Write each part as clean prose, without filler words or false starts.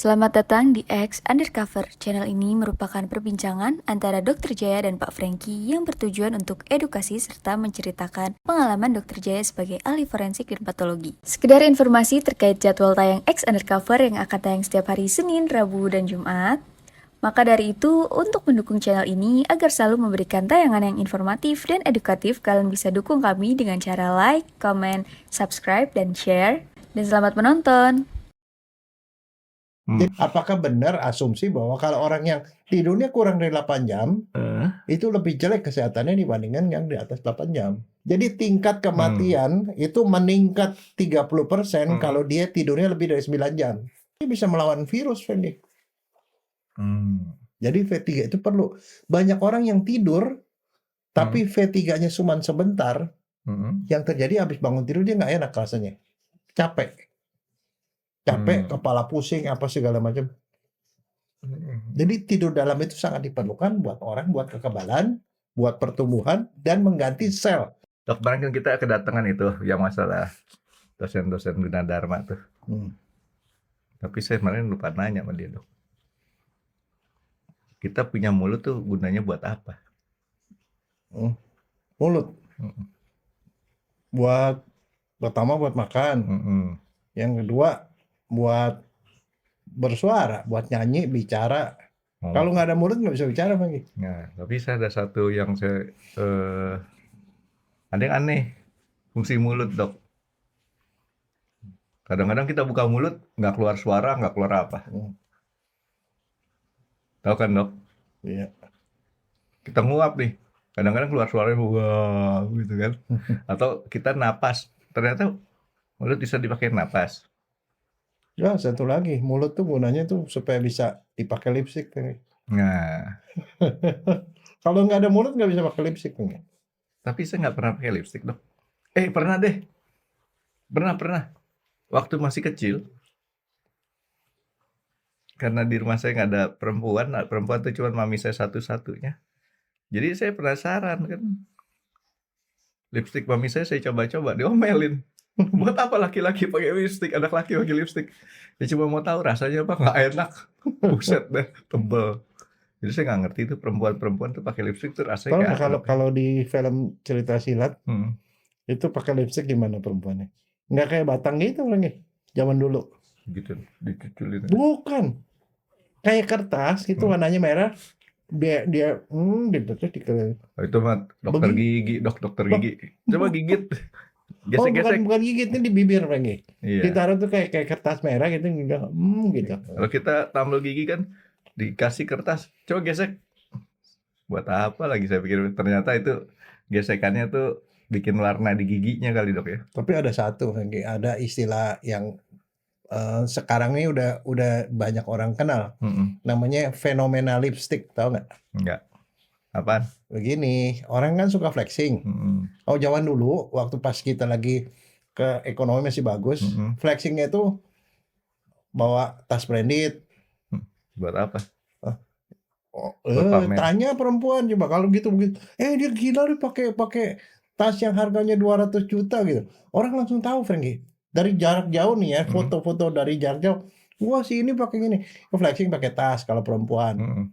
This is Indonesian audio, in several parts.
Selamat datang di X Undercover. Channel ini merupakan perbincangan antara Dr. Jaya dan Pak Franky yang bertujuan untuk edukasi serta menceritakan pengalaman Dr. Jaya sebagai ahli forensik dan patologi. Sekedar informasi terkait jadwal tayang X Undercover yang akan tayang setiap hari Senin, Rabu, dan Jumat. Maka dari itu, untuk mendukung channel ini agar selalu memberikan tayangan yang informatif dan edukatif, kalian bisa dukung kami dengan cara like, comment, subscribe, dan share. Dan selamat menonton! Jadi apakah benar asumsi bahwa kalau orang yang tidurnya kurang dari 8 jam, itu lebih jelek kesehatannya dibandingkan yang di atas 8 jam? Jadi tingkat kematian itu meningkat 30% kalau dia tidurnya lebih dari 9 jam. Ini bisa melawan virus, Fendi. Jadi V3 itu perlu. Banyak orang yang tidur, tapi V3-nya cuma sebentar, yang terjadi habis bangun tidur dia nggak enak rasanya. Capek, kepala pusing, apa segala macam. Jadi tidur dalam itu sangat diperlukan buat orang, buat kekebalan, buat pertumbuhan, dan mengganti sel. Dok, kemarin kan kita kedatangan itu yang masalah dosen-dosen Gunadarma tuh. Tapi saya kemarin lupa nanya sama dia, Dok. Kita punya mulut tuh gunanya buat apa? Mulut. Pertama buat makan. Yang kedua buat bersuara, buat nyanyi, bicara. Kalau nggak ada mulut nggak bisa bicara lagi. Nah, tapi saya ada satu yang saya ada yang aneh, fungsi mulut, Dok. Kadang-kadang kita buka mulut nggak keluar suara, nggak keluar apa. Tahu kan, Dok? Iya. Kita nguap nih, kadang-kadang keluar suaranya wah gitu kan. Atau kita napas, ternyata mulut bisa dipakai napas. Ya, satu lagi, mulut tuh gunanya tuh supaya bisa dipakai lipstik. Nah, Kalau nggak ada mulut nggak bisa pakai lipstik. tapi saya nggak pernah pakai lipstik, Dok. Pernah deh. Pernah. Waktu masih kecil, karena di rumah saya nggak ada perempuan tuh cuma mami saya satu-satunya. Jadi saya penasaran kan. Lipstik mami saya coba-coba, diomelin. Buat apa laki-laki pakai lipstik, anak laki pakai lipstik? Ya cuma mau tahu rasanya apa, nggak enak. Buset deh, tebel. Jadi saya nggak ngerti itu perempuan tuh pakai lipstik tuh rasanya kayak apa. Kalau di film cerita silat, itu pakai lipstik gimana perempuannya? Nggak kayak Batang gitu lagi, zaman dulu. Gitu, dicuculin. Bukan. Kayak kertas, itu warnanya merah. Dia gitu terus dikeliling. Itu mah dokter gigi. Coba gigit. Gesek-gesek. Bukan gigit, ini di bibir lagi. Iya. Ditaruh tuh kayak kertas merah gitu, gitu. Kalau kita tampil gigi kan dikasih kertas, coba gesek. Buat apa lagi saya pikir, ternyata itu gesekannya tuh bikin warna di giginya kali, Dok ya. Tapi ada satu lagi, ada istilah yang sekarang ini udah banyak orang kenal. Namanya fenomena lipstick, tahu nggak? Enggak. Apaan? Begini, orang kan suka flexing. Oh, zaman dulu waktu pas kita lagi ke ekonomi masih bagus, flexingnya itu bawa tas branded. Buat apa? Tanya perempuan coba kalau gitu begitu. Dia gila nih pakai tas yang harganya 200 juta gitu. Orang langsung tahu, Franky. Dari jarak jauh nih ya, foto-foto dari jarak jauh. Wah, si ini pakai gini. Flexing pakai tas kalau perempuan.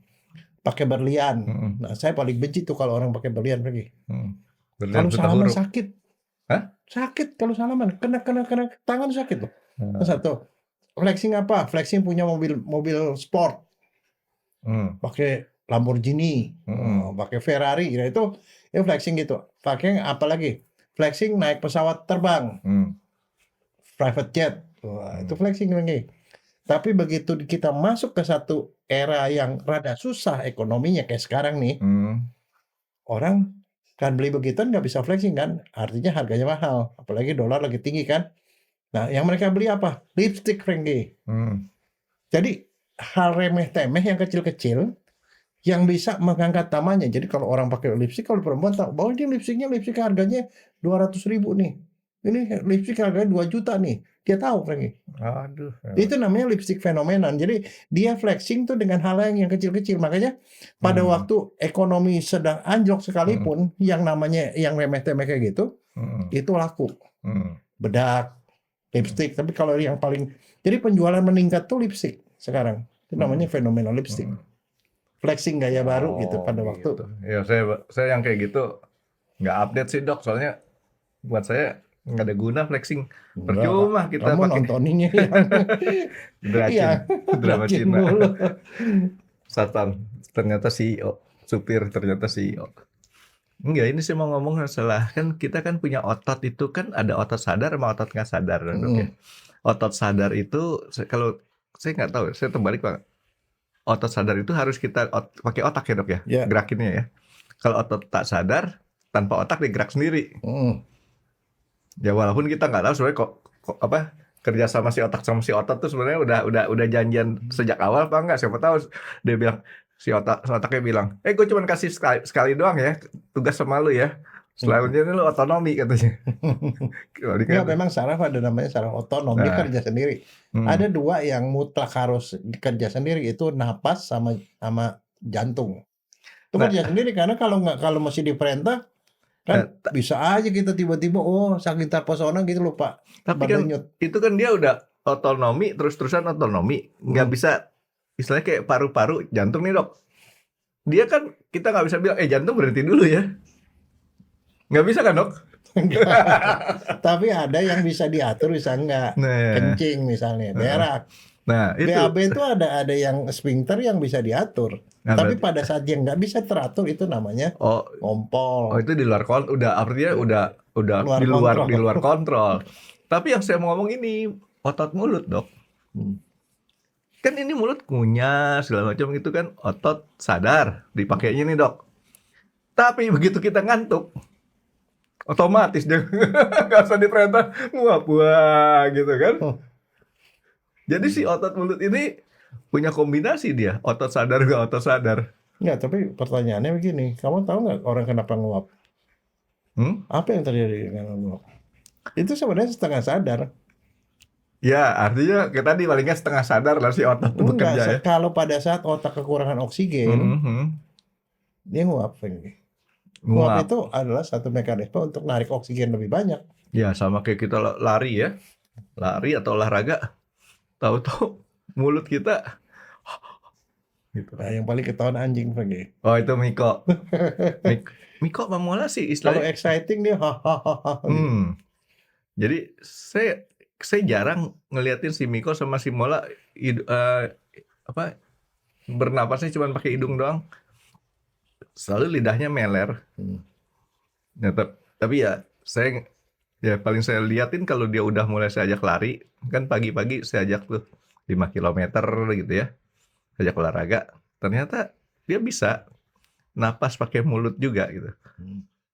Pakai berlian. Nah, saya paling benci tuh kalau orang pakai berlian, Franky. Kalau salaman sakit. Hah? Sakit kalau salaman. Kena tangan sakit loh. Satu. Flexing apa? Flexing punya mobil sport. Pakai Lamborghini, pakai Ferrari, nah itu flexing gitu. Pakai apa lagi? Flexing naik pesawat terbang, private jet, itu flexing lagi. Tapi begitu kita masuk ke satu era yang rada susah ekonominya kayak sekarang nih, orang kan beli begituan nggak bisa flexing kan, artinya harganya mahal, apalagi dolar lagi tinggi kan. Nah, yang mereka beli apa? Lipstick, Franky. Jadi hal remeh-temeh yang kecil-kecil yang bisa mengangkat namanya. Jadi kalau orang pakai lipstick, kalau perempuan tahu bahwa ini lipstik harganya 200.000 nih. Ini lipstick harganya 2 juta nih. Dia tahu, Franky. Aduh. Itu namanya lipstick fenomenon. Jadi dia flexing tuh dengan hal yang kecil-kecil. Makanya pada waktu ekonomi sedang anjlok sekalipun, yang namanya yang remeh-temeh kayak gitu, itu laku. Bedak, lipstick. Tapi kalau yang paling, jadi penjualan meningkat tuh lipstick. sekarang. Itu namanya fenomena lipstick. Flexing gaya baru gitu pada waktu. gitu. Ya saya yang kayak gitu nggak update sih dok, soalnya buat saya nggak ada guna flexing. Percuma kita Kamu pakai nontoninnya yang Dracin, drama Dracin Cina. mulu. Satan, ternyata CEO, supir ternyata CEO. Enggak, ini sih mau ngomong masalah kan kita kan punya otot itu kan ada otot sadar sama otot nggak sadar, dok ya. Otot sadar itu kalau saya nggak tahu, saya terbalik Pak. Otot sadar itu harus kita pakai otak ya dok ya, Ya. gerakinnya ya. Kalau otot tak sadar tanpa otak dia gerak sendiri. Ya walaupun kita nggak tahu sebenarnya kok apa kerja sama si otak sama si otot tuh sebenarnya udah janjian sejak awal apa enggak? Siapa tahu dia bilang si otaknya bilang, gue cuma kasih sekali doang ya tugas sama lu ya. Selanjutnya lu otonomi katanya. Ya memang saraf ada namanya saraf otonom, dia kerja sendiri. Ada dua yang mutlak harus kerja sendiri, itu napas sama jantung. Itu kerja sendiri karena kalau masih diperintah kan bisa aja kita tiba-tiba saking terpesona gitu lupa. Tapi kan itu kan dia udah otonomi terus-terusan otonomi, nggak bisa istilahnya kayak paru-paru jantung nih dok. Dia kan kita nggak bisa bilang jantung berhenti dulu ya. Nggak bisa kan dok? Tapi ada yang bisa diatur, bisa enggak. Kencing misalnya, berak. Nah, itu. BAB itu ada yang sphincter yang bisa diatur. Tapi pada saat yang nggak bisa teratur itu namanya ngompol. Itu di luar artinya udah di luar kontrol. Tapi yang saya mau ngomong ini otot mulut dok. Kan ini mulut ngunyah segala macam gitu kan, otot sadar dipakainya nih dok. Tapi begitu kita ngantuk, otomatis dia nggak usah diperintah nguap gitu kan. Jadi si otot mulut ini punya kombinasi dia, otot sadar nggak otot sadar. Nggak, tapi pertanyaannya begini, kamu tahu nggak orang kenapa nguap? Apa yang terjadi dengan nguap? Itu sebenarnya setengah sadar. Ya, artinya kayak tadi palingnya setengah sadar lah si otot itu bekerja ya. Kalau pada saat otak kekurangan oksigen, dia nguap. Nguap itu adalah satu mekanisme untuk narik oksigen lebih banyak. Ya, sama kayak kita lari ya. Lari atau olahraga. Tahu-tahu mulut kita gitu. Nah, yang paling ketahuan anjing Franky. Oh, itu Miko. Miko Mamola sih istilahnya. Kalau exciting dia hahaha. Jadi saya jarang ngeliatin si Miko sama si Mola bernapasnya cuma pakai hidung doang. Selalu lidahnya meler. Ya, tapi ya paling saya liatin kalau dia udah mulai saya ajak lari, kan pagi-pagi saya ajak tuh 5 km gitu ya. Saya ajak olahraga. Ternyata dia bisa napas pakai mulut juga gitu.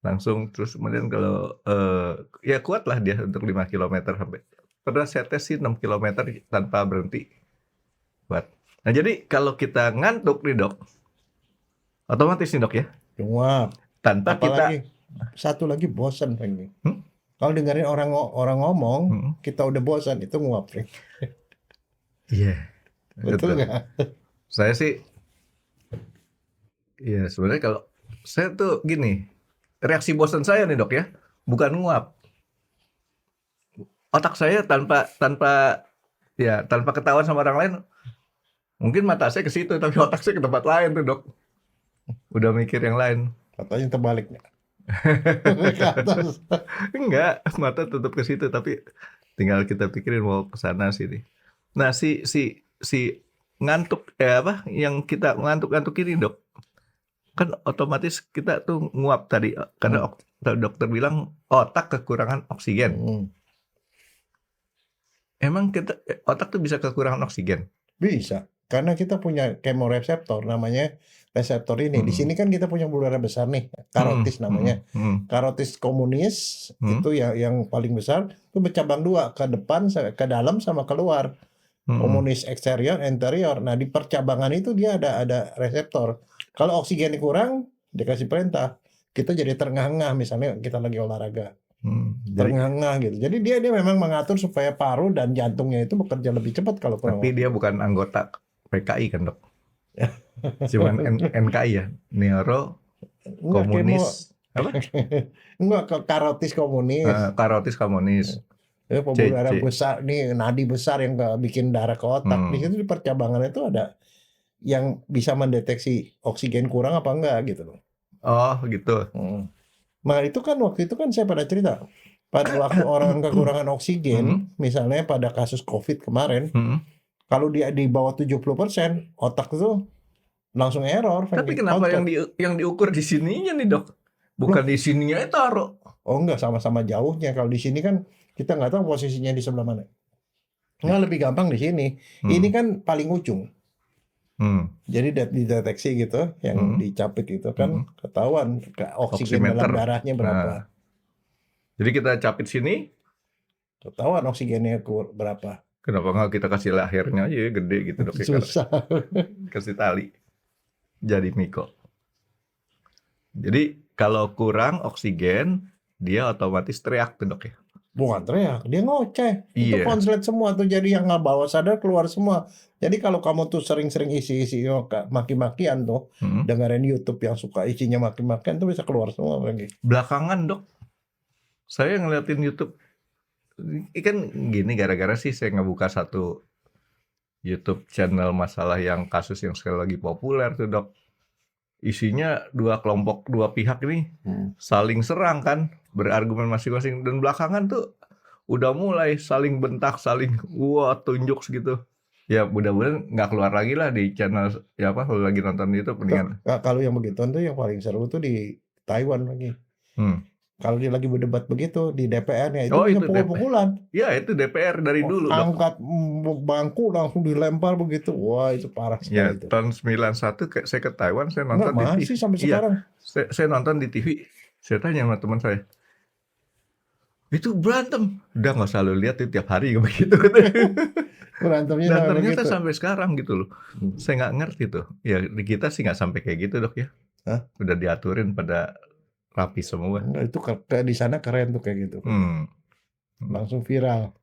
Langsung terus kemudian kalau ya kuat lah dia untuk 5 km sampai. Pernah saya tes sih 6 km tanpa berhenti. Buat. Nah jadi kalau kita ngantuk nih dok, otomatis nih dok ya. Nguap. Tanpa apalagi, satu lagi bosan Franky. Kalau dengerin orang ngomong, kita udah bosan, itu nguap Franky. Iya. Betul nggak? Saya sih, ya sebenarnya kalau saya tuh gini, reaksi bosan saya nih dok ya, bukan nguap. Otak saya tanpa ketahuan sama orang lain, mungkin mata saya ke situ, tapi otak saya ke tempat lain tuh dok. Udah mikir yang lain. Katanya terbalik. Enggak, mata tetap ke situ, tapi tinggal kita pikirin mau ke sana sini. Nah, si ngantuk yang kita ngantuk ini dok, kan otomatis kita tuh nguap tadi karena dokter bilang otak kekurangan oksigen. Emang otak tuh bisa kekurangan oksigen? Bisa, karena kita punya kemoreseptor namanya reseptor ini. Di sini kan kita punya pembuluh darah besar nih, karotis namanya. Karotis communis itu yang paling besar, itu bercabang dua, ke depan, ke dalam sama keluar. Communis exterior, interior. Nah di percabangan itu dia ada reseptor. Kalau oksigen kurang, dia kasih perintah. Kita jadi terengah-engah, misalnya kita lagi olahraga. Terengah-engah gitu. Jadi dia memang mengatur supaya paru dan jantungnya itu bekerja lebih cepat kalau kurang. Tapi dia bukan anggota PKI kan dok? Cuman NKI ya, neuro komunis. Enggak, karotis komunis. Karotis komunis. Pembuluh darah C. besar, nih nadi besar yang bikin darah ke otak. Di situ di percabangan itu ada yang bisa mendeteksi oksigen kurang apa enggak gitu loh. Oh gitu. Nah itu kan waktu itu kan saya pada cerita, pada waktu orang kekurangan oksigen, misalnya pada kasus COVID kemarin, kalau dia di bawah 70%, otak itu langsung error. Tapi kenapa yang diukur di sininya nih dok? Bukan di sininya taruh. Oh enggak, sama-sama jauhnya. Kalau di sini kan kita nggak tahu posisinya di sebelah mana. Nggak, lebih gampang di sini. Ini kan paling ujung. Jadi dideteksi gitu, yang dicapit itu kan ketahuan oksigen dalam darahnya berapa. Jadi kita capit sini, ketahuan oksigennya berapa. Kenapa nggak kita kasih lahirnya aja gede gitu dok? Susah. Kasih tali. Jadi Miko. Jadi kalau kurang oksigen, dia otomatis teriak tuh dok ya? Bukan teriak, dia ngoceh. Itu konslet semua tuh, jadi yang nggak bawa sadar keluar semua. Jadi kalau kamu tuh sering-sering isi maki-makian tuh, dengerin YouTube yang suka isinya maki-makian tuh bisa keluar semua lagi. Belakangan dok, saya ngeliatin YouTube, kan gini gara-gara sih saya ngebuka satu YouTube channel masalah yang kasus yang sekali lagi populer tuh dok. Isinya dua pihak ini saling serang kan, berargumen masing-masing, dan belakangan tuh udah mulai saling bentak, saling tunjuk segitu. Ya mudah-mudahan nggak keluar lagi lah di channel ya apa, kalau lagi nonton itu mendingan. Kalau yang begituan tuh yang paling seru tuh di Taiwan lagi. Kalau dia lagi berdebat begitu di DPR-nya itu bisa pukul-pukulan. Ya itu DPR dari dulu. Angkat bangku langsung dilempar begitu. Wah itu parah sekali. Ya itu. tahun 91 saya ke Taiwan, saya nonton di TV. Sampai sekarang. Saya nonton di TV. Saya tanya sama teman saya, itu berantem. Udah nggak usah lu lihat itu tiap hari begitu. Berantemnya dan ternyata gitu. Sampai sekarang gitu loh. Saya nggak ngerti tuh. Ya di kita sih nggak sampai kayak gitu dok ya. Udah diaturin pada rapi semua. Itu di sana keren tuh kayak gitu. Langsung viral.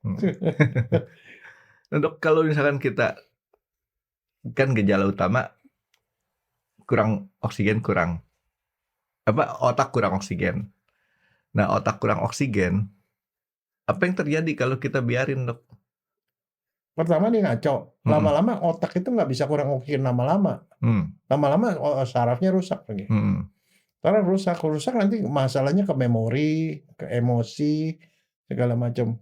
Dok, kalau misalkan kita kan gejala utama kurang oksigen, otak kurang oksigen. Nah, otak kurang oksigen, apa yang terjadi kalau kita biarin dok? Pertama dia ngaco. Lama-lama otak itu nggak bisa kurang oksigen lama-lama. Lama-lama sarafnya rusak lagi. Karena rusak nanti masalahnya ke memori, ke emosi, segala macam.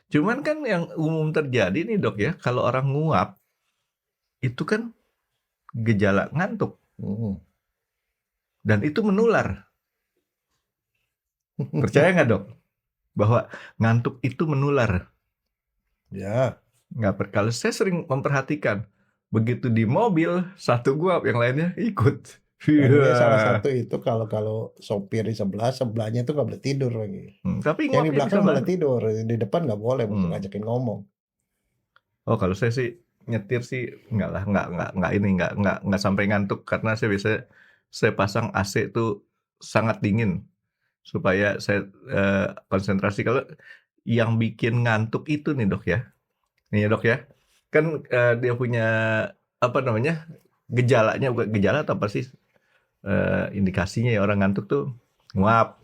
Cuman kan yang umum terjadi nih dok ya, kalau orang nguap itu kan gejala ngantuk. Dan itu menular. Percaya nggak dok? Bahwa ngantuk itu menular. Ya. Kalau saya sering memperhatikan, begitu di mobil satu nguap, yang lainnya ikut. Salah satu itu kalau sopir di sebelahnya itu nggak boleh tidur lagi. Tapi yang di belakang boleh tidur, di depan nggak boleh, ngajakin ngomong. Oh kalau saya sih nyetir sih nggak sampai ngantuk, karena saya pasang AC itu sangat dingin supaya saya konsentrasi. Kalau yang bikin ngantuk itu nih dok ya, dok ya, kan dia punya apa namanya gejalanya, bukan gejala atau apa sih? Indikasinya ya orang ngantuk tuh nguap.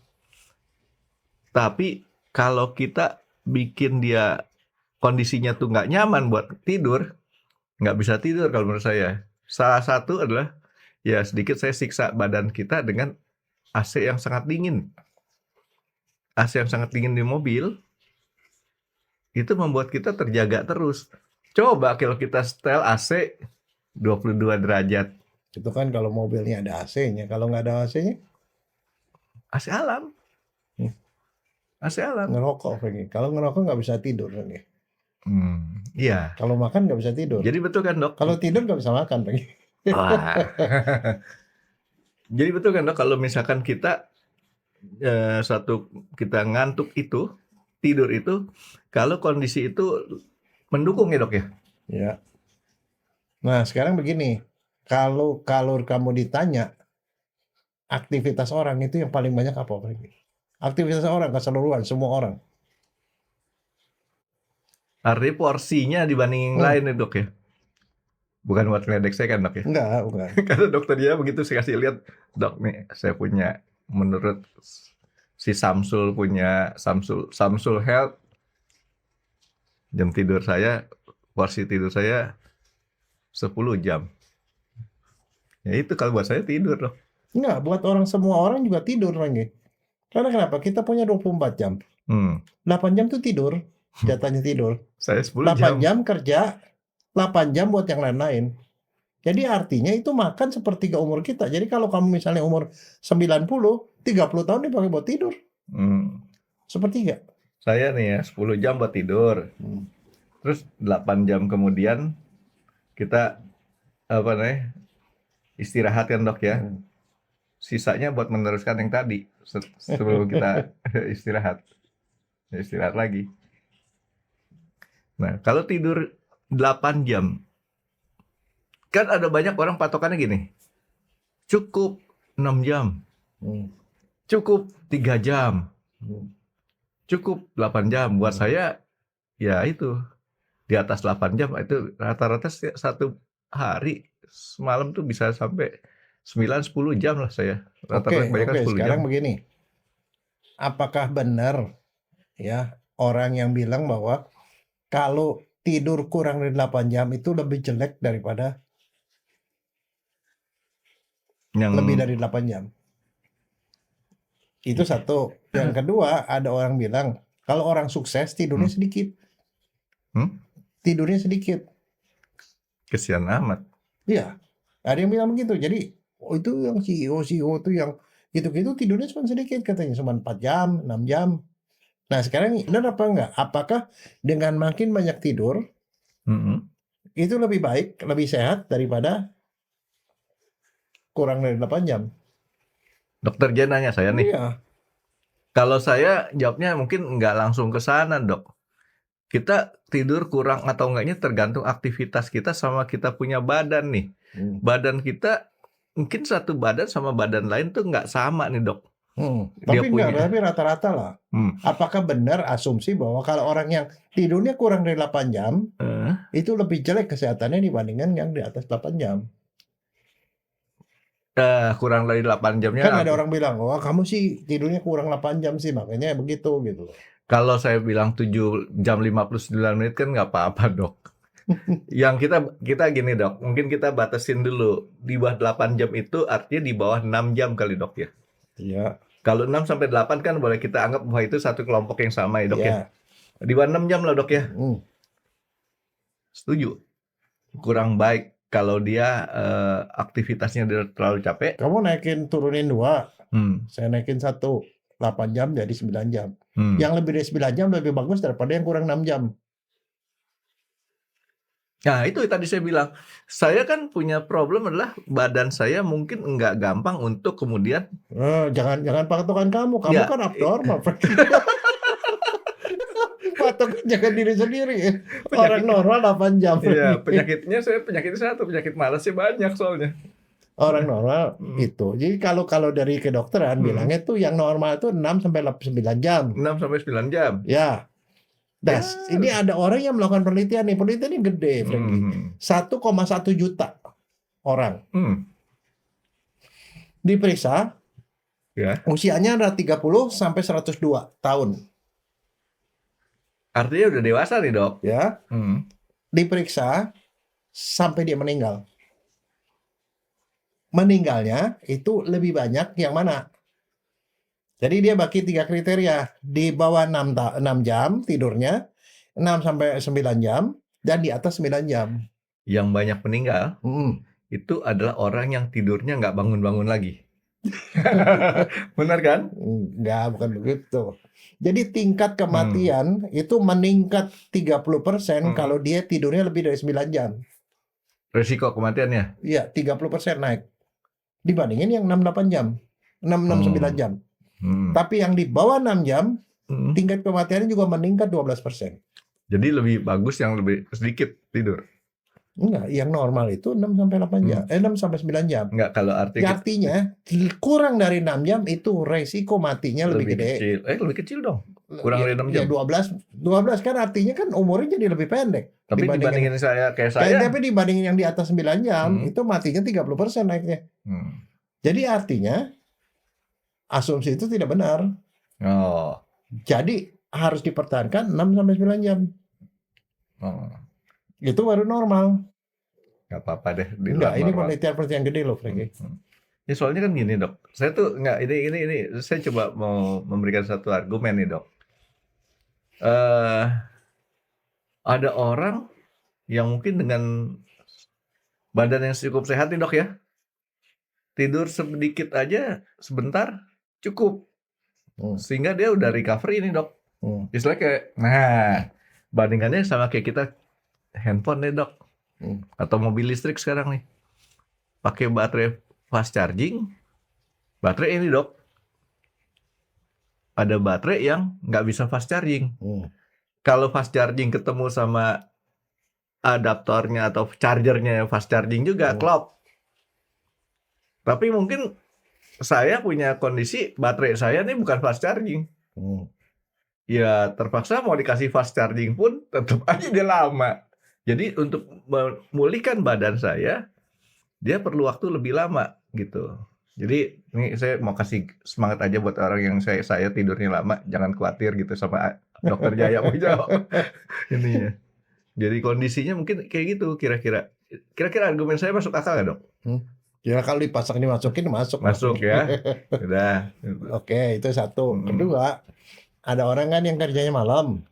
Tapi kalau kita bikin dia kondisinya tuh nggak nyaman buat tidur, nggak bisa tidur kalau menurut saya. Salah satu adalah ya sedikit saya siksa badan kita dengan AC yang sangat dingin. AC yang sangat dingin di mobil itu membuat kita terjaga terus. Coba kalau kita setel AC 22 derajat. Itu kan kalau mobilnya ada AC-nya. Kalau nggak ada AC-nya? AC alam. AC alam. Ngerokok lagi. Kalau ngerokok nggak bisa tidur lagi. Iya. Kalau makan nggak bisa tidur. Jadi betul kan dok? Kalau tidur nggak bisa makan lagi. Jadi betul kan dok, kalau misalkan kita kita ngantuk itu, tidur itu, kalau kondisi itu mendukung ya dok ya? Ya. Nah sekarang begini. Kalau kamu ditanya aktivitas orang itu yang paling banyak apa? Aktivitas orang keseluruhan, semua orang. Artinya porsinya dibanding yang lain ya dok ya? Bukan buat ngeledek saya kan dok ya? Enggak, bukan. Karena dokter dia begitu saya kasih lihat, dok nih saya punya, menurut si Samsul punya Samsul Health Jam tidur saya, porsi tidur saya 10 jam. Ya itu kalau buat saya tidur loh. Enggak, buat semua orang juga tidur, Rangga. Karena kenapa? Kita punya 24 jam. 8 jam tuh tidur, jatahnya tidur. Saya 10 jam. 8 jam kerja, 8 jam buat yang lain-lain. Jadi artinya itu makan sepertiga umur kita. Jadi kalau kamu misalnya umur 90, 30 tahun dipakai buat tidur. Sepertiga. Saya nih ya 10 jam buat tidur. Terus 8 jam kemudian kita istirahat kan dok ya. Sisanya buat meneruskan yang tadi sebelum kita istirahat. Istirahat lagi. Nah, kalau tidur 8 jam kan ada banyak orang patokannya gini. Cukup 6 jam. Cukup 3 jam. Cukup 8 jam. Buat saya ya itu di atas 8 jam itu rata-rata satu hari semalam tuh bisa sampai 9-10 jam lah saya. Rata-rata kebanyakan 10 sekarang jam. begini. Apakah benar ya orang yang bilang bahwa kalau tidur kurang dari 8 jam itu lebih jelek daripada lebih dari 8 jam? Itu satu. Yang kedua, ada orang bilang kalau orang sukses tidurnya sedikit. Tidurnya sedikit. Kesian amat. Iya. Ada yang bilang begitu. Jadi itu yang CEO itu yang gitu-gitu tidurnya cuma sedikit katanya, cuma 4 jam, 6 jam. Nah, sekarang benar apa enggak? Apakah dengan makin banyak tidur itu lebih baik, lebih sehat daripada kurang dari 8 jam? Dokter Jen nanya saya nih. Iya. Kalau saya jawabnya mungkin nggak langsung ke sana, dok. Kita tidur kurang atau enggaknya tergantung aktivitas kita sama kita punya badan nih. Badan kita mungkin satu badan sama badan lain tuh nggak sama nih, dok. Tapi rata-rata lah. Apakah benar asumsi bahwa kalau orang yang tidurnya kurang dari 8 jam itu lebih jelek kesehatannya dibandingkan yang di atas 8 jam? Kurang dari 8 jamnya. Kan ada orang bilang, wah kamu sih tidurnya kurang 8 jam sih, makanya begitu gitu. Kalau saya bilang 7 jam 59 menit kan nggak apa-apa, dok. Yang kita gini, dok. Mungkin kita batasin dulu. Di bawah 8 jam itu artinya di bawah 6 jam kali, dok ya. Iya. Kalau 6 sampai 8 kan boleh kita anggap bahwa itu satu kelompok yang sama ya, dok ya. Di bawah 6 jam lah, dok ya. Setuju. Kurang baik kalau dia aktivitasnya terlalu capek. Kamu turunin 2. Saya naikin 1. 8 jam jadi 9 jam. Yang lebih dari 9 jam lebih bagus daripada yang kurang 6 jam. Nah, itu tadi saya bilang. Saya kan punya problem adalah badan saya mungkin nggak gampang untuk kemudian. Jangan patokan kamu. Kamu kan abnormal. Patokan jangan diri sendiri. Orang normal 8 jam. Iya, penyakitnya satu. Penyakit malasnya banyak soalnya. Orang normal itu. Jadi kalau dari kedokteran bilangnya tuh yang normal itu 6 sampai 9 jam. 6 sampai 9 jam. Ya. Nah, ini ada orang yang melakukan penelitian nih. Penelitian ini gede, Franky. 1,1 juta orang. Diperiksa. Ya. Usianya ada 30 sampai 102 tahun. Artinya udah dewasa nih, dok. Ya. Diperiksa sampai dia meninggal. Meninggalnya itu lebih banyak yang mana? Jadi dia bagi 3 kriteria. Di bawah 6 jam tidurnya, 6 sampai 9 jam, dan di atas 9 jam. Yang banyak meninggal, itu adalah orang yang tidurnya nggak bangun-bangun lagi. Benar kan? Enggak, bukan begitu. Jadi tingkat kematian itu meningkat 30% kalau dia tidurnya lebih dari 9 jam. Resiko kematiannya? Iya, 30% naik. Dibandingin yang 6-8 jam. 6-9 jam. Tapi yang di bawah 6 jam, tingkat kematiannya juga meningkat 12%. Jadi lebih bagus yang lebih sedikit tidur? Enggak, yang normal itu 6 sampai 8 jam. 6 sampai 9 jam. Enggak, kalau artinya kurang dari 6 jam itu resiko matinya lebih gede. Kecil. Lebih kecil dong. Kurang dari 6 jam. Ya 12 kan artinya kan umurnya jadi lebih pendek. Tapi dibandingin saya. Tapi dibandingin yang di atas 9 jam itu matinya 30% naiknya. Jadi artinya asumsi itu tidak benar. Jadi harus dipertahankan 6 sampai 9 jam. Oh, Itu baru normal. nggak apa-apa deh di Enggak, luar ini normal. penelitian gede loh, Frankie. Ya soalnya kan gini dok, saya tuh nggak ini saya coba mau memberikan satu argumen nih dok. eh ada orang yang mungkin dengan badan yang cukup sehat nih dok ya, tidur sedikit aja sebentar cukup, Hmm. sehingga dia udah recovery nih dok. Hmm. Istilahnya kayak, nah bandingannya sama kayak kita handphone nih dok, atau mobil listrik sekarang nih, pakai baterai fast charging, baterai ini dok, ada baterai yang nggak bisa fast charging. Kalau fast charging ketemu sama adaptornya atau chargernya fast charging juga klop. Tapi mungkin saya punya kondisi baterai saya nih bukan fast charging. Ya terpaksa mau dikasih fast charging pun tetap aja dia lama. Jadi untuk memulihkan badan saya, dia perlu waktu lebih lama gitu. Jadi ini saya mau kasih semangat aja buat orang yang saya tidurnya lama, jangan khawatir gitu sama dokter Jaya punya ini ya. Jadi kondisinya mungkin kayak gitu kira-kira. Kira-kira argumen saya masuk akal nggak dok? Ya kalau dipasang dimasukin masuk. Masuk ya. Udah. Oke, itu satu. Kedua, ada orang kan yang kerjanya malam.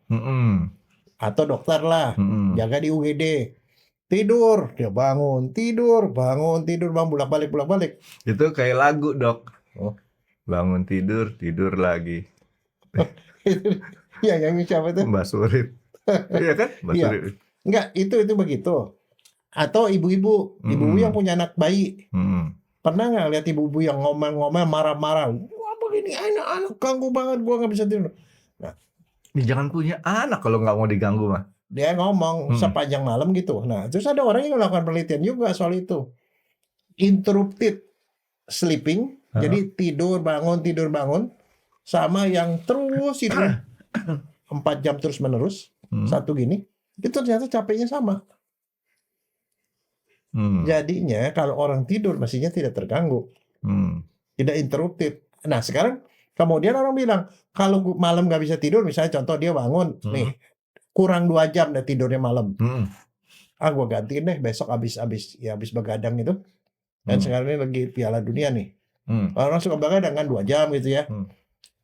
Atau dokter lah, jaga di UGD. Tidur, dia bangun, tidur, bangun, bolak-balik. Itu kayak lagu dok. Oh. Bangun tidur, tidur lagi. Iya, yang siapa itu? Mbak Surit. Iya kan? Mbak Iya. Surit. Enggak, itu begitu. Atau ibu-ibu yang punya anak bayi. Pernah nggak lihat ibu-ibu yang ngomel-ngomel, marah-marah? Wah begini, anak ganggu banget, gua nggak bisa tidur. Nah, ini jangan punya anak kalau nggak mau diganggu mah. dia ngomong sepanjang malam gitu. Nah, terus ada orang yang melakukan penelitian juga soal itu. Interrupted sleeping, jadi tidur bangun, sama yang terus tidur 4 jam terus menerus, satu gini, itu ternyata capeknya sama. Jadinya kalau orang tidur mestinya tidak terganggu, tidak interrupted. Nah sekarang kemudian orang bilang kalau malam nggak bisa tidur, misalnya contoh dia bangun nih kurang 2 jam deh tidurnya malam, gua gantiin deh besok habis begadang itu. Dan sekarang ini lagi Piala Dunia nih, orang suka begadang kan 2 jam gitu ya,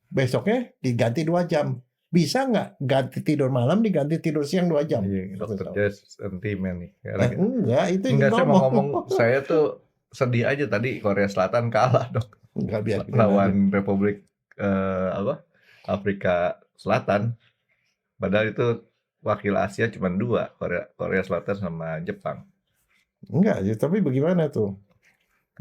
besoknya diganti 2 jam. Bisa nggak ganti tidur malam diganti tidur siang 2 jam? Iya, dokter Jaya sentimen nih. Enggak, itu enggak, saya mau ngomong, saya tuh sedih aja tadi Korea Selatan kalah dok. Enggak, biar lawan Republik Afrika Selatan. Padahal itu wakil Asia cuma 2, Korea Selatan sama Jepang. Enggak, tapi bagaimana tuh?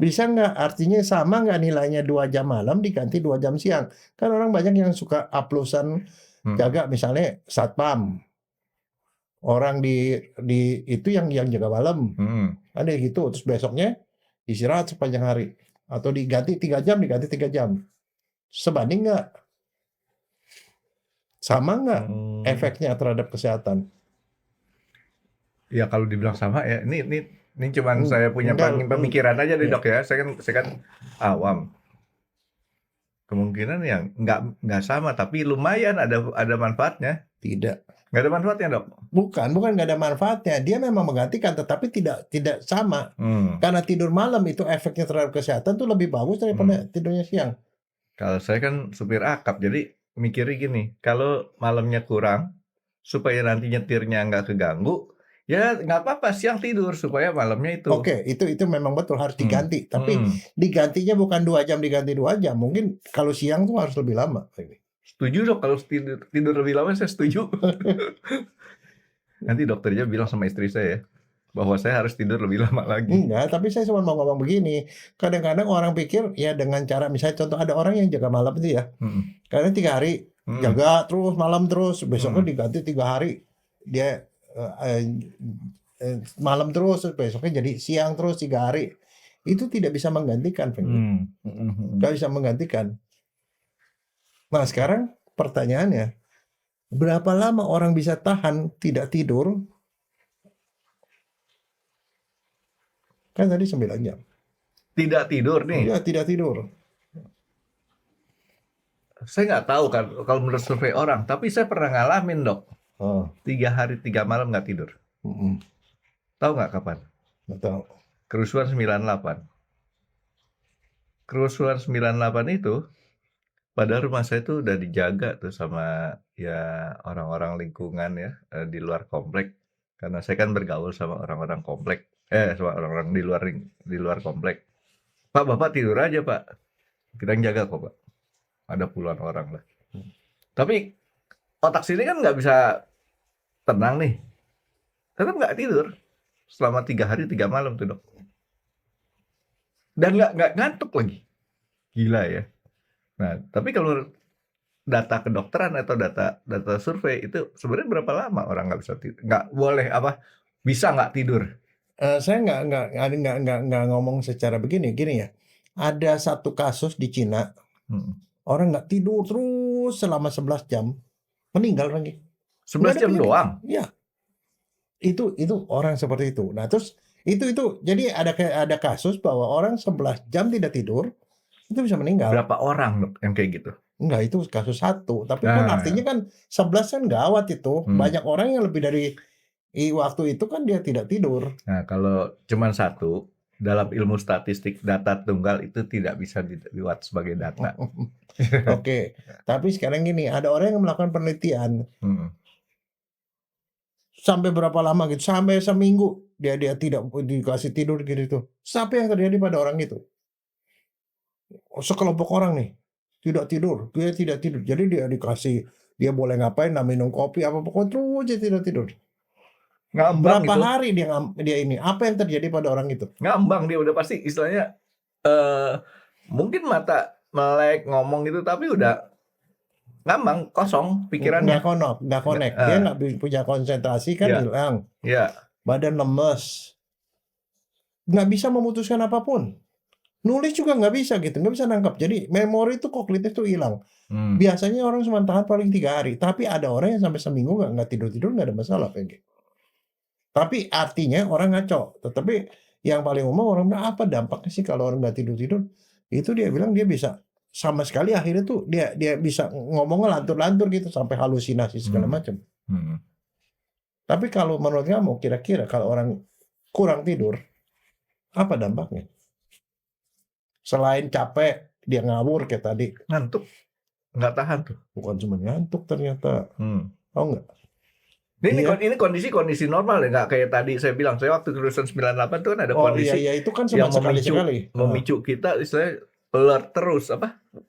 Bisa nggak, artinya sama nggak nilainya 2 jam malam diganti 2 jam siang? Kan orang banyak yang suka aplusan jaga, misalnya satpam. Orang di itu yang jaga malam. Ada gitu, terus besoknya istirahat sepanjang hari. Atau diganti 3 jam, diganti 3 jam. Sebanding nggak? Sama nggak efeknya terhadap kesehatan? Ya kalau dibilang sama ya, ini cuman saya punya pemikiran aja nih dok ya. Saya kan awam. Kemungkinan yang nggak sama, tapi lumayan ada manfaatnya. Tidak. Nggak ada manfaatnya dok? Bukan nggak ada manfaatnya. Dia memang menggantikan, tetapi tidak sama. Karena tidur malam itu efeknya terhadap kesehatan tuh lebih bagus daripada tidurnya siang. Kalau saya kan supir akap, jadi mikirnya gini, kalau malamnya kurang, supaya nanti nyetirnya nggak keganggu, ya nggak apa-apa siang tidur supaya malamnya itu. Oke, itu memang betul harus diganti. Tapi digantinya bukan 2 jam diganti 2 jam. Mungkin kalau siang tuh harus lebih lama. Setuju dok, kalau tidur lebih lama saya setuju. Nanti dokternya bilang sama istri saya bahwa saya harus tidur lebih lama lagi. Enggak, tapi saya cuma mau ngomong begini. Kadang-kadang orang pikir ya dengan cara, misalnya contoh ada orang yang jaga malam itu ya. Karena 3 hari jaga terus malam terus, besoknya diganti 3 hari dia malam terus, besoknya jadi siang terus 3 hari. Itu tidak bisa menggantikan, nggak bisa menggantikan. Nah sekarang pertanyaannya, berapa lama orang bisa tahan tidak tidur? Kan tadi 9 jam. Tidak tidur nih? Ya tidak tidur. Saya nggak tahu kan kalau menurut survei orang, tapi saya pernah ngalamin dok. Oh. 3 hari 3 malam nggak tidur. Tahu nggak kapan? Nggak tahu. Kerusuhan 98. Kerusuhan 98 itu, padahal rumah saya tuh udah dijaga tuh sama ya orang-orang lingkungan ya, di luar komplek. Karena saya kan bergaul sama orang-orang komplek, sama orang-orang di luar komplek. Pak, Bapak tidur aja Pak, kita yang jaga kok Pak. Ada puluhan orang lah. Tapi otak sini kan nggak bisa tenang nih, tetap nggak tidur selama 3 hari 3 malam tuh dok. Dan nggak ngantuk lagi, gila ya. Nah, tapi kalau data kedokteran atau data survei itu sebenarnya berapa lama orang nggak bisa tidur? Nggak boleh bisa nggak tidur? Saya nggak ngomong secara gini ya. Ada satu kasus di Cina, orang nggak tidur terus selama 11 jam, meninggal lagi. 11 jam doang? Iya. Itu orang seperti itu. Nah terus itu jadi ada kasus bahwa orang 11 jam tidak tidur itu bisa meninggal. Berapa orang dok yang kayak gitu? Enggak, itu kasus 1. Tapi kan artinya kan 11 kan gawat itu. Banyak orang yang lebih dari waktu itu kan dia tidak tidur. Nah kalau cuma 1, dalam ilmu statistik data tunggal itu tidak bisa dibuat sebagai data. Oke. Tapi sekarang gini, ada orang yang melakukan penelitian. Sampai berapa lama gitu? Sampai seminggu dia tidak dikasih tidur gitu. Apa yang terjadi pada orang itu? Sekelompok orang nih tidak tidur, dia tidak tidur. Jadi dia boleh ngapain, minum kopi apa pokoknya terus dia tidak tidur. Ngambang Berapa itu. hari dia ini? Apa yang terjadi pada orang itu? Ngambang dia udah pasti istilahnya mungkin mata melek ngomong gitu tapi udah ngambang, kosong pikirannya. Nggak connect. Dia nggak punya konsentrasi kan hilang. Iya. Badan lemes. Nggak bisa memutuskan apapun. Nulis juga nggak bisa gitu, nggak bisa nangkap. Jadi memori itu kognitif tuh hilang. Biasanya orang cuma tahan paling 3 hari, tapi ada orang yang sampai seminggu nggak tidur nggak ada masalah kayak gitu. Tapi artinya orang ngaco. Tetapi yang paling umum orang bilang apa dampaknya sih kalau orang nggak tidur? Itu dia bilang dia bisa sama sekali akhirnya tuh dia bisa ngomongnya lantur-lantur gitu sampai halusinasi segala macam. Tapi kalau menurut kamu kira-kira kalau orang kurang tidur apa dampaknya? Selain capek, dia ngawur kayak tadi. Ngantuk. Nggak tahan tuh. Bukan cuma ngantuk ternyata. Tahu nggak? Ini kondisi normal ya, nggak kayak tadi saya bilang. Saya waktu kerusuhan 98 tuh kan ada kondisi itu kan yang memicu kita istilahnya alert terus,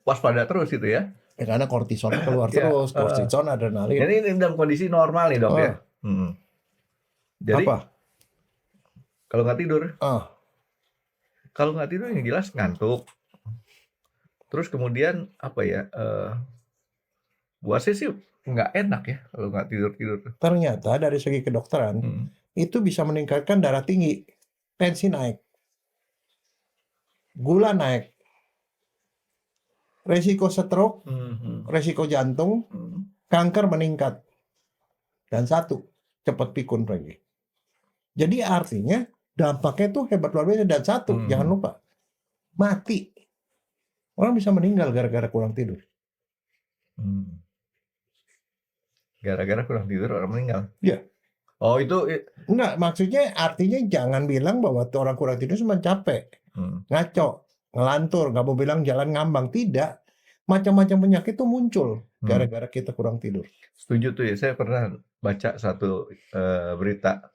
waspada terus gitu ya. Karena kortisol keluar terus, kortisol, adrenalin. Ini dalam kondisi normal nih dok ya. Jadi apa? Kalau nggak tidur. Kalau nggak tidur yang jelas ngantuk. Terus kemudian buat saya sih nggak enak ya kalau nggak tidur. Ternyata dari segi kedokteran itu bisa meningkatkan darah tinggi, tensi naik, gula naik, resiko stroke, resiko jantung, kanker meningkat, dan 1 cepat pikun lagi. Jadi artinya dampaknya tuh hebat luar biasa. Dan 1 jangan lupa mati. Orang bisa meninggal gara-gara kurang tidur. Gara-gara kurang tidur orang meninggal. Iya. Oh itu enggak, maksudnya artinya jangan bilang bahwa orang kurang tidur cuma capek, ngaco, ngelantur, nggak mau bilang jalan ngambang. Tidak, macam-macam penyakit tuh muncul gara-gara kita kurang tidur. Setuju tuh ya, saya pernah baca satu berita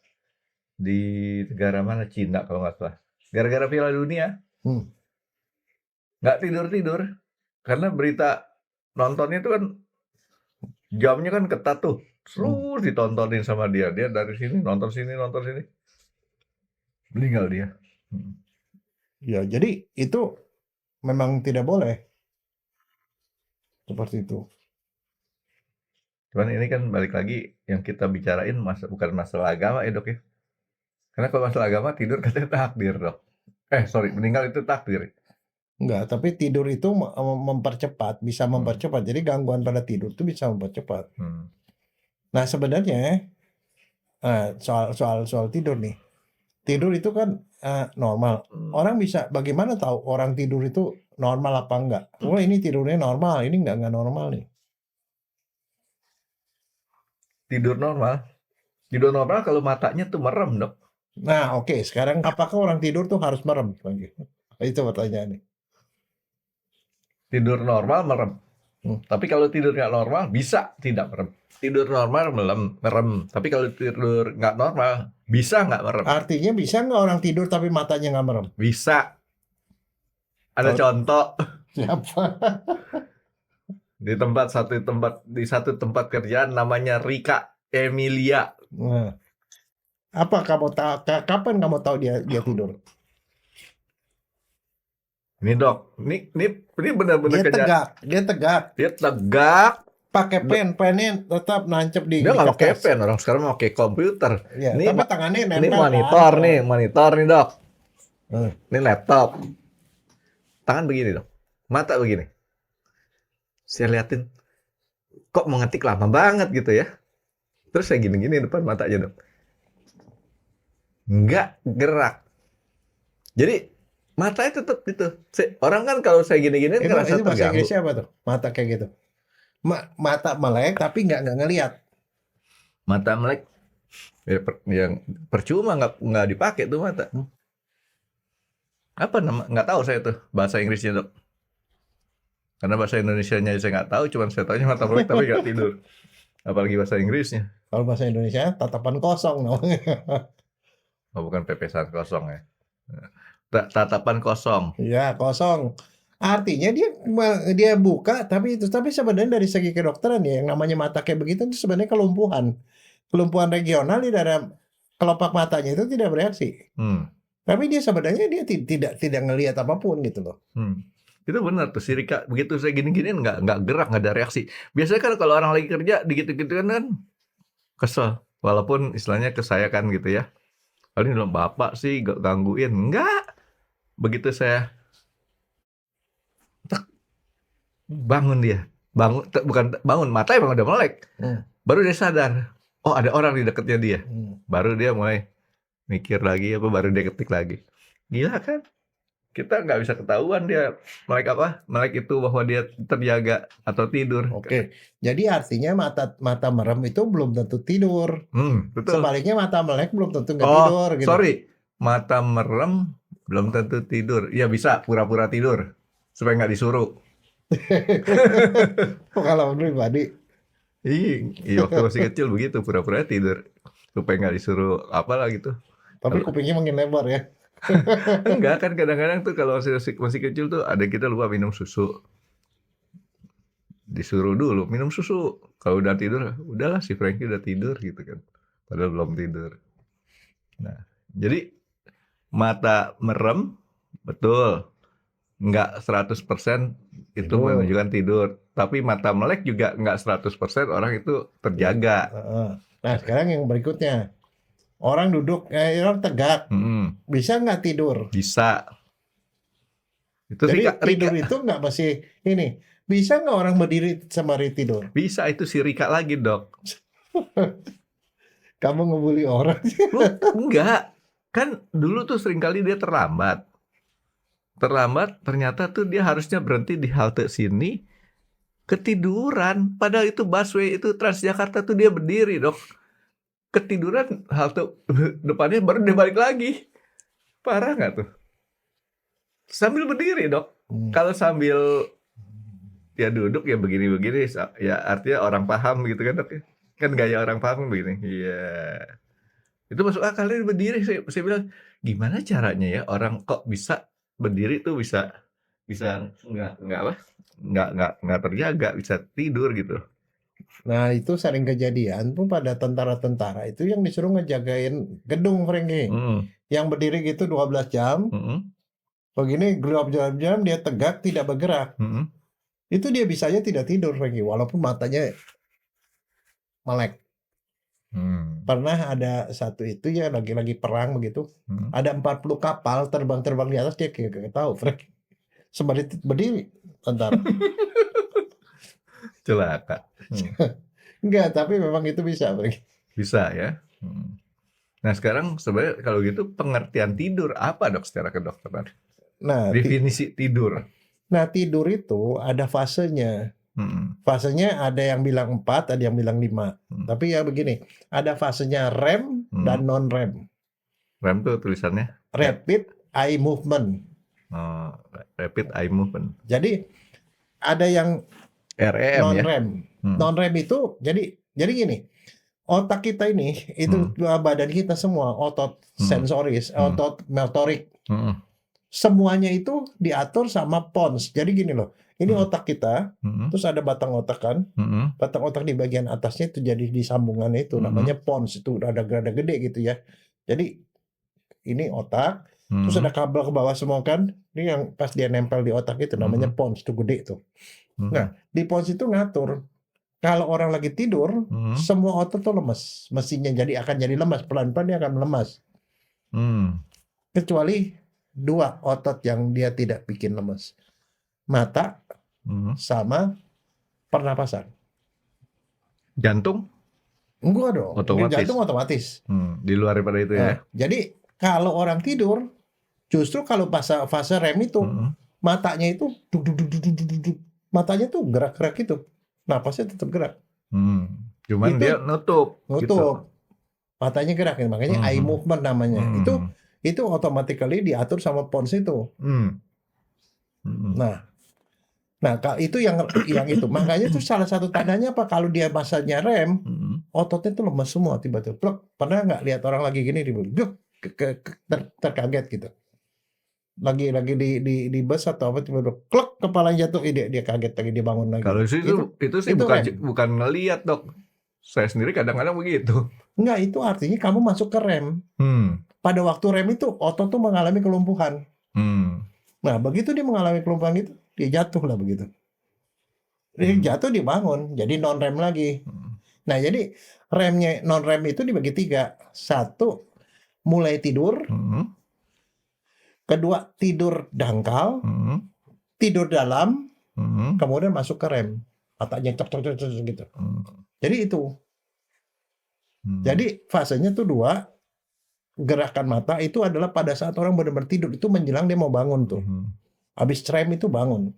di negara mana, Cina kalau nggak salah, gara-gara Piala Dunia nggak tidur karena berita nontonnya itu kan jamnya kan ketat tuh, terus ditontonin sama dia dari sini nonton sini meninggal dia. Ya jadi itu memang tidak boleh seperti itu. Cuman ini kan balik lagi yang kita bicarain bukan masalah agama ya dok ya. Karena kalau masalah agama tidur katanya takdir dok. Meninggal itu takdir. Enggak, tapi tidur itu bisa mempercepat. Jadi gangguan pada tidur itu bisa mempercepat. Nah sebenarnya soal tidur nih. Tidur itu kan normal. Orang bisa bagaimana tahu orang tidur itu normal apa enggak? Ini tidurnya normal, ini enggak normal nih. tidur normal. Tidur normal kalau matanya tuh merem, Dok. Nah, oke. Sekarang apakah orang tidur tuh harus merem? Itu pertanyaannya. Tidur normal merem. Tapi kalau tidur nggak normal bisa tidak merem. Tidur normal merem. Tapi kalau tidur nggak normal bisa nggak merem. Artinya bisa nggak orang tidur tapi matanya nggak merem? Bisa. Ada contoh Siapa? di satu tempat kerjaan namanya Rika Emilia. Nah, apa kamu tahu? Kapan kamu tahu dia tidur? Ini Dok, ini benar-benar Dia tegak. Dia tegak. Pakai pennya tetap nancep di Dia nggak pakai kertas. pen, orang sekarang pakai komputer. Ya, Ini tapi tangannya Ini nempel. monitor nih Dok. Hmm. Ini laptop. Tangan begini Dok, mata begini. Saya liatin, kok mengetik lama banget gitu ya. Terus saya gini-gini depan matanya Dok. Nggak gerak. Jadi matanya tetap gitu. Orang kan kalau saya gini-gini ngerasa Itu bahasa terganggu. Inggrisnya apa tuh? Mata kayak gitu. Mata melek tapi nggak ngelihat. Mata melek, yang percuma nggak dipakai tuh mata. Apa nama? Nggak tahu saya tuh bahasa Inggrisnya Dok. Karena bahasa Indonesianya saya nggak tahu, cuman saya tahunya mata melek tapi nggak tidur. Apalagi bahasa Inggrisnya. Kalau bahasa Indonesia tatapan kosong namanya. Oh, bukan pepesan kosong ya. Tatapan kosong. Ya, kosong. Artinya dia buka tapi sebenarnya dari segi kedokteran ya yang namanya mata kayak begitu itu sebenarnya kelumpuhan regional di dalam kelopak matanya itu tidak bereaksi. Tapi dia sebenarnya dia tidak ngelihat apapun gitu loh. Itu benar tuh si Rika, begitu saya gini-gini nggak gerak, nggak ada reaksi. Biasanya kan kalau orang lagi kerja dikit-dikit kan kesel, walaupun istilahnya ke saya kan gitu ya. Kali ini bilang bapak sih gangguin, enggak. Begitu saya bangun dia, bukan bangun, matanya emang udah melek. Baru dia sadar, oh ada orang di dekatnya dia. Baru dia mulai mikir lagi baru dia ketik lagi. Gila kan? Kita nggak bisa ketahuan dia melek itu bahwa dia terjaga atau tidur. Oke. Jadi artinya mata merem itu belum tentu tidur. Betul. Sebaliknya mata melek belum tentu nggak tidur gitu. Sorry, mata merem belum tentu tidur. Ya bisa pura-pura tidur supaya nggak disuruh. Kalau pribadi. Iya, waktu masih kecil begitu pura-pura tidur supaya nggak disuruh apalah gitu. Tapi kupingnya makin lebar ya. Enggak kan kadang-kadang tuh kalau masih kecil tuh ada kita lupa minum susu. Disuruh dulu minum susu. Kalau udah tidur, udahlah si Frankie udah tidur gitu kan. Padahal belum tidur. Nah, jadi mata merem betul. Enggak 100% itu menunjukkan tidur. Tapi mata melek juga enggak 100% orang itu terjaga. Nah, sekarang yang berikutnya. Orang duduk, orang tegak, bisa nggak tidur? Bisa. Itu jadi Rika. Tidur itu nggak masih ini. Bisa nggak orang berdiri sembari tidur? Bisa, itu si Rika lagi Dok. Kamu ngebully orang? Enggak. Kan dulu tuh seringkali dia terlambat. Ternyata tuh dia harusnya berhenti di halte sini. Ketiduran. Padahal itu busway, itu Transjakarta tuh dia berdiri Dok. Ketiduran halte depannya baru dia balik lagi. Parah nggak tuh? Sambil berdiri Dok. Kalau sambil ya duduk ya begini-begini ya artinya orang paham gitu kan Dok. Kan gaya orang paham begini. Iya. Itu masuk akal dia berdiri. Saya bilang gimana caranya ya orang kok bisa berdiri tuh bisa nggak terjaga, bisa tidur gitu. Nah itu sering kejadian tuh pada tentara-tentara itu yang disuruh ngejagain gedung Frankie. Yang berdiri gitu 12 jam. Begini 12 jam dia tegak tidak bergerak. Itu dia bisanya tidak tidur Frankie walaupun matanya melek. Pernah ada satu itu ya lagi-lagi perang begitu. Ada 40 kapal terbang-terbang di atas dia kayak tahu Frankie. Sembari berdiri tentara. Celaka. Enggak, tapi memang itu bisa. Bisa ya. Nah sekarang sebenarnya kalau gitu pengertian tidur apa Dok secara kedokteran? Nah, definisi tidur. Nah tidur itu ada fasenya. Fasenya ada yang bilang 4, ada yang bilang 5. Tapi ya begini, ada fasenya REM dan non-REM. REM tuh tulisannya Rapid Eye Movement. Rapid Eye Movement. Jadi ada yang REM ya. non-REM. Non-REM itu jadi gini. Otak kita ini itu badan kita semua otot sensoris, otot motorik. Semuanya itu diatur sama pons. Jadi gini loh. Ini otak kita, terus ada batang otak kan. Batang otak di bagian atasnya itu jadi di sambungannya itu namanya pons, itu rada gede gitu ya. Jadi ini otak, terus ada kabel ke bawah semua kan. Ini yang pas dia nempel di otak itu namanya pons, itu gede itu. Nah, di pons itu ngatur. Kalau orang lagi tidur, semua otot tuh lemes. Mesinnya akan jadi lemas, pelan-pelan dia akan lemas. Kecuali 2 otot yang dia tidak bikin lemes. Mata sama pernapasan. Jantung? Enggak dong. Otomatis. Jantung otomatis. Di luar daripada itu ya. Jadi kalau orang tidur, justru kalau fase REM itu matanya itu matanya tuh gerak-gerak gitu. Napasnya tetap gerak. Cuman Itu dia nutup. Gitu. Matanya gerak, makanya eye movement namanya. Itu automatically diatur sama pons itu. Nah, itu yang itu. Makanya itu salah satu tandanya apa? Kalau dia masanya REM, ototnya tuh lemas semua tiba-tiba. Plek. Pernah nggak lihat orang lagi gini terkaget gitu? Lagi di bus atau apa tiba-tiba klek kepalanya jatuh, dia kaget lagi, dia bangun lagi. Kalau itu sih bukan ngelihat, Dok. Saya sendiri kadang-kadang begitu. Enggak, itu artinya kamu masuk ke REM. Pada waktu REM itu otot tuh mengalami kelumpuhan. Nah, begitu dia mengalami kelumpuhan itu, dia jatuh lah begitu. Dia jatuh, dia bangun, jadi non-REM lagi. Nah, jadi non-REM itu dibagi 3. 1, mulai tidur. Kedua, tidur dangkal. Tidur dalam. Kemudian masuk ke REM. Matanya cek gitu. Jadi itu. Jadi fasenya tuh 2. Gerakan mata itu adalah pada saat orang benar-benar tidur, itu menjelang dia mau bangun tuh. Habis REM itu bangun.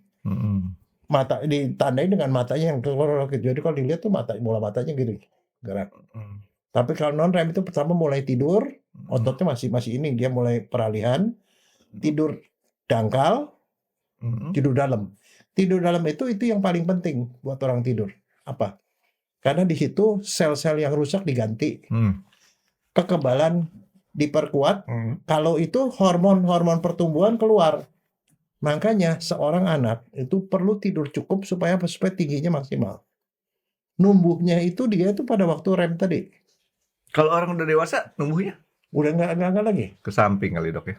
Mata ditandai dengan matanya yang keluar gitu. Jadi kalau dilihat tuh bola matanya gitu gerak. Tapi kalau non REM itu pertama mulai tidur, ototnya masih ini, dia mulai peralihan, tidur dangkal, tidur dalam. Tidur dalam itu yang paling penting buat orang tidur. Apa? Karena di situ sel-sel yang rusak diganti. Kekebalan diperkuat. Kalau itu hormon pertumbuhan keluar. Makanya seorang anak itu perlu tidur cukup supaya tingginya maksimal. Numbuhnya itu dia itu pada waktu REM tadi. Kalau orang udah dewasa numbuhnya udah nggak lagi. Ke samping kali, Dok ya.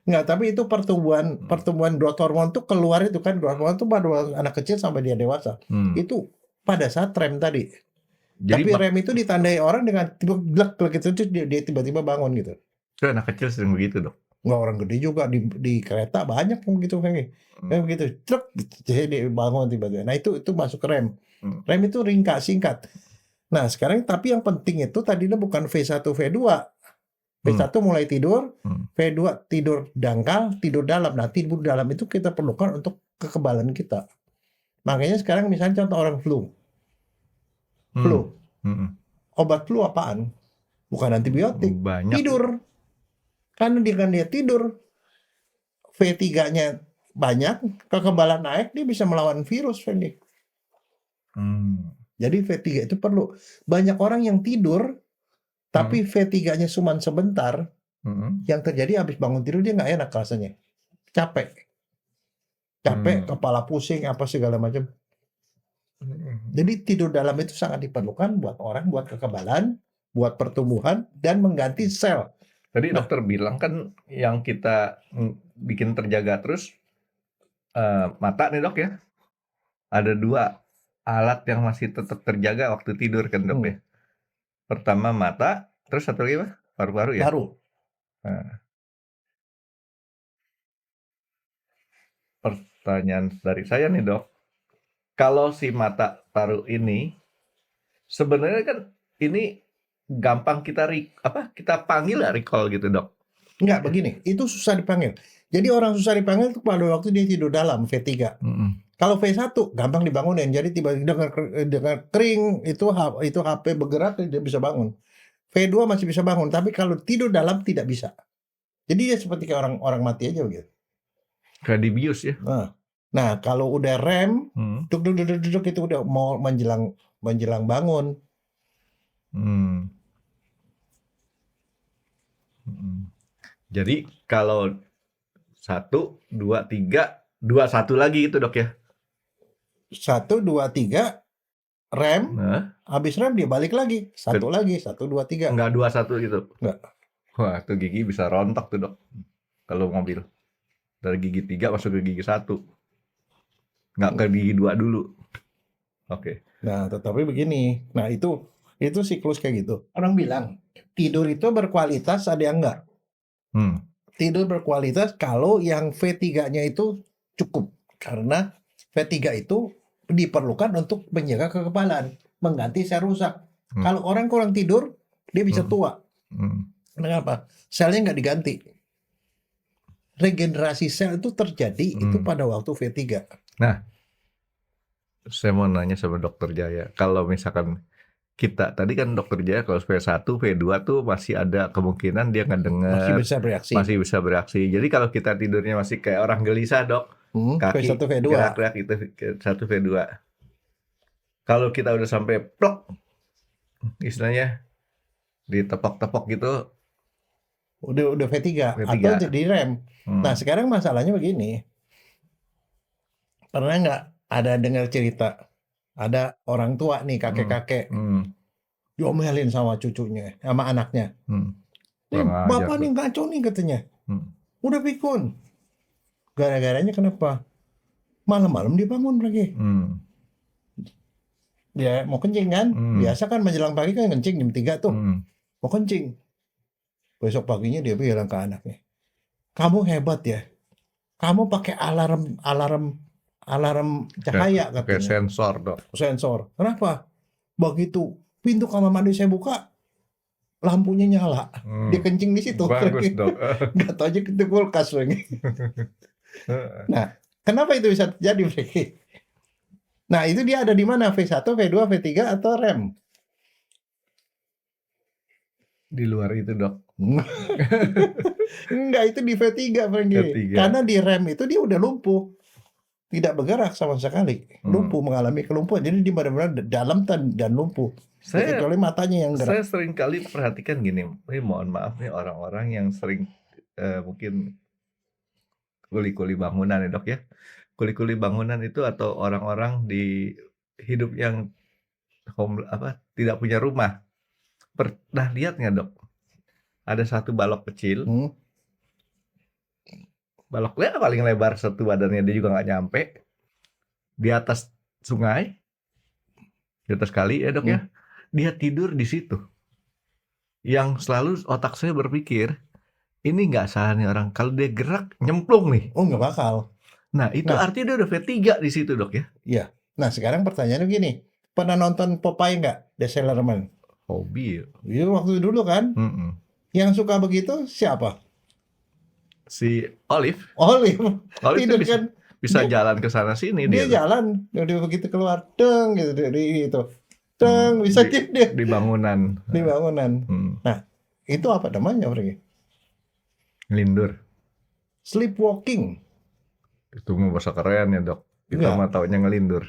Nggak, tapi itu pertumbuhan growth hormon tuh keluar itu kan, growth hormon tuh pada anak kecil sampai dia dewasa. Itu pada saat REM tadi. Jadi, tapi REM itu ditandai orang dengan tiba-tiba gitu, dia tiba-tiba bangun gitu. Itu anak kecil sering begitu, Dok. Nggak, orang gede juga di kereta banyak yang begitu kayak begitu, truk, jadi dia bangun tiba-tiba. Nah itu masuk ke REM. REM itu singkat. Nah sekarang tapi yang penting itu tadinya bukan V1, V2. V1 mulai tidur, V2 tidur dangkal, tidur dalam. Nah tidur dalam itu kita perlukan untuk kekebalan kita. Makanya sekarang misalnya contoh orang flu. Obat flu apaan? Bukan antibiotik. Banyak. Tidur. Karena dia tidur, V3-nya banyak, kekebalan naik, dia bisa melawan virus, Fendi. Jadi V3 itu perlu. Banyak orang yang tidur, tapi V3-nya cuma sebentar, yang terjadi habis bangun tidur dia nggak enak rasanya. Capek, kepala pusing, apa segala macam. Jadi tidur dalam itu sangat diperlukan buat orang, buat kekebalan, buat pertumbuhan, dan mengganti sel. Tadi dokter bilang kan yang kita bikin terjaga terus mata nih, Dok ya. Ada 2 alat yang masih tetap terjaga waktu tidur kan, Dok ya. Pertama mata, terus satu lagi apa? Paru-paru ya? Paru. Nah. Pertanyaan dari saya nih, Dok. Kalau si mata paru ini sebenarnya kan ini gampang kita panggil recall gitu, Dok? Enggak, begini, itu susah dipanggil. Jadi orang susah dipanggil itu pada waktu dia tidur dalam V3. Kalau V1 gampang dibangunin. Jadi tiba-tiba dengan kering itu HP bergerak dia bisa bangun. V2 masih bisa bangun, tapi kalau tidur dalam tidak bisa. Jadi dia seperti kayak orang mati aja begitu. Kayak dibius ya. Nah, kalau udah rem, Hmm. duduk itu udah mau menjelang bangun. Hmm. Hmm. Jadi kalau 1, 2, 3, 2, 1 lagi itu dok ya? 1, 2, 3 rem, Nah, habis rem dia balik lagi. 1 lagi, 1, 2, 3. enggak 2, 1 gitu? Enggak. Wah, itu gigi bisa rontok tuh dok. Kalau mobil. Dari gigi 3 masuk ke gigi 1. Nggak ke gigi 2 dulu. Oke. Nah, tetapi begini. Nah, itu siklus kayak gitu. Orang bilang, tidur itu berkualitas, ada yang enggak. Tidur berkualitas kalau yang V3-nya itu cukup. Karena V3 itu diperlukan untuk menjaga kekebalan, mengganti sel rusak. Kalau orang kurang tidur, dia bisa tua. Kenapa? Selnya nggak diganti. Regenerasi sel itu terjadi itu pada waktu V3. Nah, saya mau nanya sama Dokter Jaya. Kalau misalkan kita, tadi kan Dokter Jaya kalau V1, V2 tuh masih ada kemungkinan dia nggak dengar. Masih bisa bereaksi. Jadi kalau kita tidurnya masih kayak orang gelisah dok. Kaki V1, V2. gerak-gerak itu 1, V2. Kalau kita udah sampai plok, istilahnya ditepok-tepok gitu, udah V3 atau jadi rem. Nah sekarang masalahnya begini, pernah nggak ada dengar cerita ada orang tua nih kakek-kakek diomelin sama cucunya, sama anaknya. Bapak nih ngaco nih katanya, udah pikun. Gara-garanya kenapa? Malam-malam dia bangun lagi. Dia mau kencing kan? Biasa kan menjelang pagi kan kencing jam 3 tuh. Mau kencing. Besok paginya dia bilang ke anaknya, kamu hebat ya. Kamu pakai alarm cahaya katanya. Kayak sensor dok. Sensor. Kenapa? Begitu pintu kamar mandi saya buka, lampunya nyala. Dia kencing di situ. Bagus dok. Gak tau aja itu kulkas lagi. Nah, kenapa itu bisa terjadi, Franky? Nah, itu dia ada di mana? V1, V2, V3 atau rem? Di luar itu, Dok. Enggak, itu di V3, Franky. Karena di rem itu dia udah lumpuh. Tidak bergerak sama sekali. Lumpuh, mengalami kelumpuhan. Jadi dia benar-benar dalam dan lumpuh. Kecuali matanya yang gerak. Saya sering kali perhatikan gini, mohon maaf nih orang-orang yang sering mungkin kuli-kuli bangunan ya dok ya. Kuli-kuli bangunan itu atau orang-orang di hidup yang tidak punya rumah. Pernah lihat nggak dok? Ada satu balok kecil. Baloknya paling lebar satu badannya, dia juga nggak nyampe. Di atas sungai, di atas kali ya dok ya. Dia tidur di situ. Yang selalu otak saya berpikir, ini nggak salah nih orang. Kalau dia gerak, nyemplung nih. Oh nggak bakal. Nah itu artinya dia udah V3 di situ dok ya. Iya. Nah sekarang pertanyaannya gini. Pernah nonton Popeye nggak? The Sailor Man? Hobi ya. Iya waktu dulu kan. Yang suka begitu siapa? Si Olive. Olive tidur kan. Bisa jalan ke sana sini. Dia jalan. Dia begitu keluar. Deng gitu dari itu. Deng bisa dia. Di bangunan. Di bangunan. Nah itu apa namanya Franky? Ngelindur. Sleepwalking. Itu mau bahasa keren ya dok. Kita mah taunya ngelindur.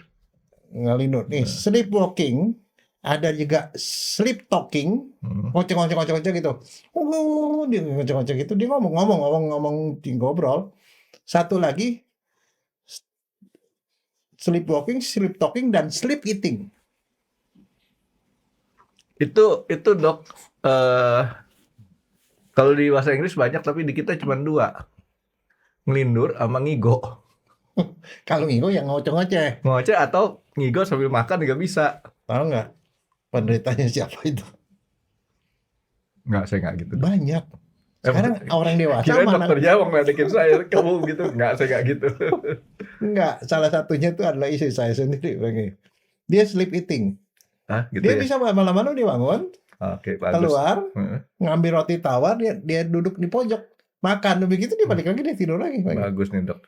Ngelindur. Nih sleepwalking. Ada juga sleep talking, ngoceh gitu. Dia ngoceh gitu, dia ngomong di ngobrol. Satu lagi sleepwalking, sleep talking, dan sleep eating. Itu dok. Kalau di bahasa Inggris banyak, tapi di kita cuma 2. Ngelindur sama ngigo. Kalau ngigo yang ngoceh-ngoceh. Ngoceh atau ngigo sambil makan nggak bisa. Tahu nggak? Penderitanya siapa itu? Nggak, saya nggak gitu. Banyak. Sekarang orang dewasa kira dokter Jawa ngeledekin saya, kamu gitu. Nggak, saya nggak gitu. Nggak, salah satunya itu adalah istri saya sendiri. Dia sleep eating. Gitu dia ya? bisa malam-malam dia bangun, keluar, ngambil roti tawar, dia duduk di pojok, makan. Begitu dia balik lagi, dia tidur lagi. Bagus nih dok.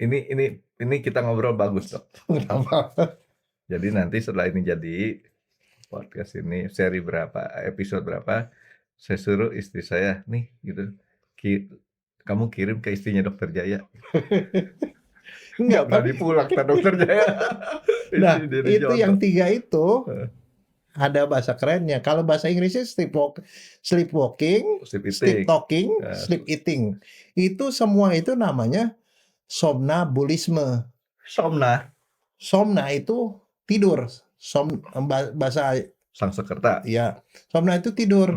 Ini ini kita ngobrol bagus dok. Kenapa? Jadi nanti setelah ini jadi podcast ini seri berapa, episode berapa, saya suruh istri saya nih gitu, kamu kirim ke istrinya dokter Jaya. Nggak berani pulang ke dokter Jaya. Nah, Dari itu Jodoh. yang 3 itu ada bahasa kerennya. Kalau bahasa Inggrisnya sleepwalking, Sleep sleep eating. talking, Ya. sleep eating. Itu semua itu namanya somnambulisme. Somna, Somna itu tidur. Bahasa Sangsekerta. ya, somna itu tidur.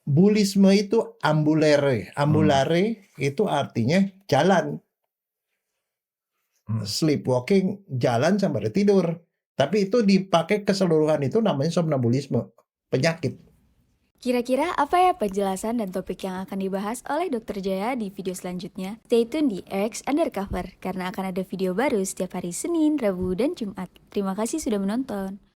Bulisme itu ambulare. Ambulare itu artinya jalan. Sleepwalking, jalan sampai tidur. Tapi itu dipakai keseluruhan itu namanya somnambulisme, penyakit. Kira-kira apa ya penjelasan dan topik yang akan dibahas oleh Dr. Jaya di video selanjutnya? Stay tune di RX Undercover, karena akan ada video baru setiap hari Senin, Rabu, dan Jumat. Terima kasih sudah menonton.